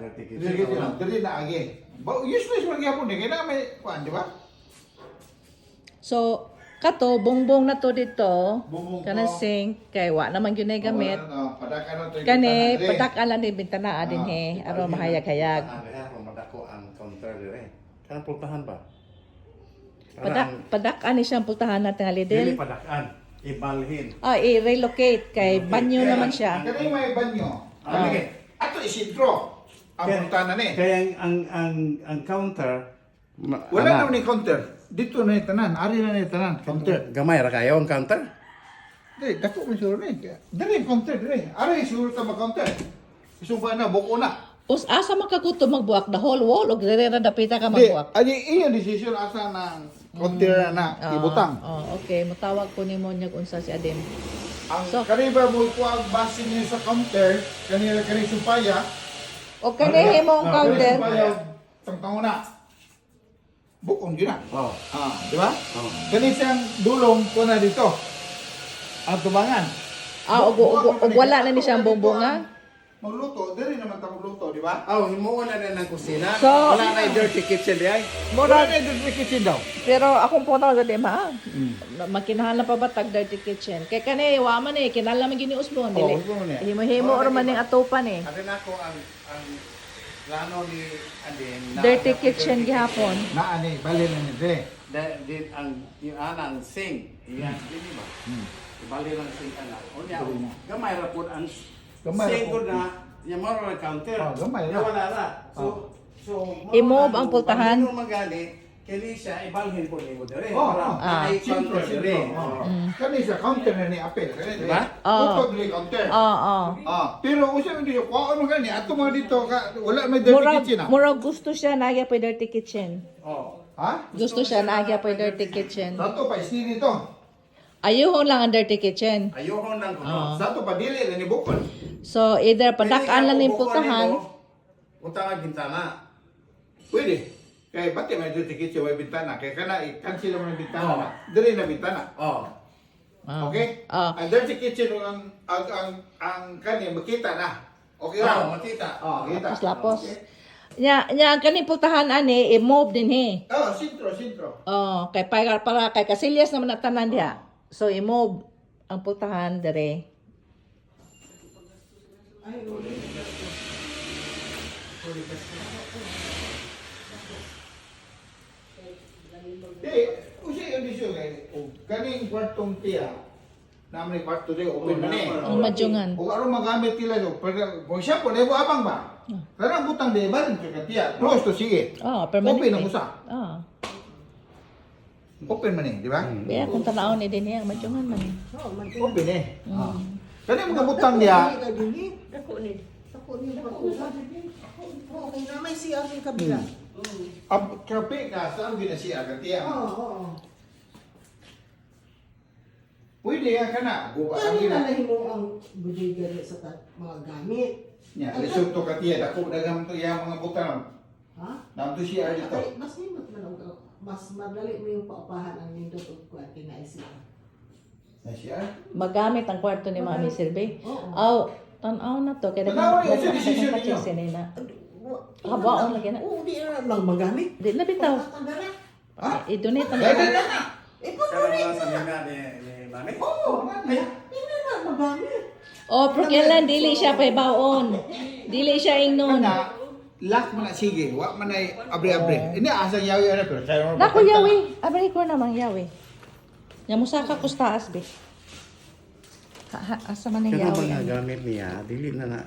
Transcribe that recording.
dirty kitchen. Dili kitchen, dili na agi. Useless man gyapon ni kailangan may kuan, di ba? So, kato, bongbong na to dito. Bongbong Kanang to. sink. Kay wa naman yun ay gamit. Padakan to. Kani, patak alam din bintana din he. Aron mahayag-hayag. Kung madako ang counter dire. Kanang pultahan ba? Padak ani siyang pultahan natin nga Dili lidil. padakan. Ibalhin. I-relocate. Kay banyo naman siya. Kani may banyo. Lagi. Ato isintro. Ang puntana ni. Kaya ang counter Wala na ni counter. Dito na ni tanan, ari na ni tanan, counter. Gamay ra kayo ang counter? Di, dako man siguro ni. Dili counter dili. Ari siguro ta counter. Isumpa na buko na. Us asa makaguto magbuak the whole wall o dire na dapita ka Di, magbuak. ali iya decision asa ng counter na ibutang. Oh, okay, mutawag ko nimo nyag unsa si Adim. Ang So- kaniba mo ko ang base niyo sa counter, kanila kani sumpaya. O kani himo ang counter. Tangtang na. Bukong yun na. Oh. Di ba? Oh. Kani siyang dulong ko na dito. Ang tubangan. Og wala na ni siyang bongbonga. Magluto, dili naman ta magluto, di ba? Oh, himuon na ng kusina. So- Wala na yung dirty kitchen di ay. Wala na yung kitchen daw. Pero akong punta ko gadi ma. Makinahan pa ba tag dirty kitchen. Kay kani wa man eh kinala man gini usbon dili. usbon man eh. Himo-himo or man ning atupan eh. Adin ako ang plano ni Adin. na- Dirty kitchen gihapon. Naani, bali na ni dire. Din ang yung anang sink. Iyan, dili ba? Ibali lang sink ana. Unya, gamay ra pud ang Gamay ra sink pud. ko na yung maro na counter. Gamay ra. Wala ra. So I-move ang pultahan. Pag magani, kini siya ibalhin po ni mo dire. Oh, Para ay sintro, counter dire. sintro. Kani sa counter na ni apel. Kani, Di ba? Bukod ni counter. Oo. Pero usa man dito, kuha mo gani, ato mga dito, wala may dirty kitchen ah. Murag gusto siya nagya pa dirty kitchen. Oh. Ha? Gusto siya nagya pa dirty kitchen. Sato pa, istiri to. Ayuhon lang ang dirty kitchen. Ayoko lang ko. Sato pa, dili na ni bukod. So either padakaan lang ning pultahan. Utangan bintana. Pwede. Kaya bati may dirty kitchen, may bintana. Kaya kana, i-cancel mo yung bintana Oh. na. Dili na bintana. Oh. Okay? Ah. Ang dirty kitchen, ang kanya, makita na. Okay Oh, lang. makita. Kita. Lapos. Nya kaning pultahan ani i-move din he. Sintro. Oh, kay para kay kasilyas naman na tanan diha. So i-move ang pultahan dire. Di, usi yung disyo kay, kaning kwartong tiya, namin kwarto rin, open man eh. Ang madyungan. O aron magamit nila yo, for example, ebo abang ba? Karang butang di ba rin katiya, close to sige. Oh, permanent. Open ang usa. Oh. Open man eh, di ba? Biya kung tanaw ni din ang madyungan man. Open eh. Kani mga butang niya, May siya ang kabila. kape ka, saan ginasiya katiya? Pwede yan ka na, buka ang Kani ina. na lahimo ang bodega sa mga gamit. Nya, lisod to katiya, dako dagam to yang mga butang. Ha? Namto siya dito. Ay, mas nimot man ang mas madali mo yung paupahan ang nindot ug kuan kinaisip. Na siya? Magamit ang kwarto ni Mami Silve. Oo. Aw, tanaw na to kay Tanaw na, yung decision ninyo. sinina. Kabaon lagi na. Oo, di na lang magamit. Di na bitaw. Tandara. Ha? I-donate ang Dada na na! Kaya wala sa nina ni Mami. Oo, Ay, Di na magamit. Oh, pero kailan dili siya pay baon. Dili siya ingnon. Kana, lock mo na sige, wa man ay abre-abre. Ini asang yawi na pero sayo. Nako yawi, abay ko namang yawi. Nya musaka kustaas be. Asa man ang Kana yawi. mga gamit niya, dili na na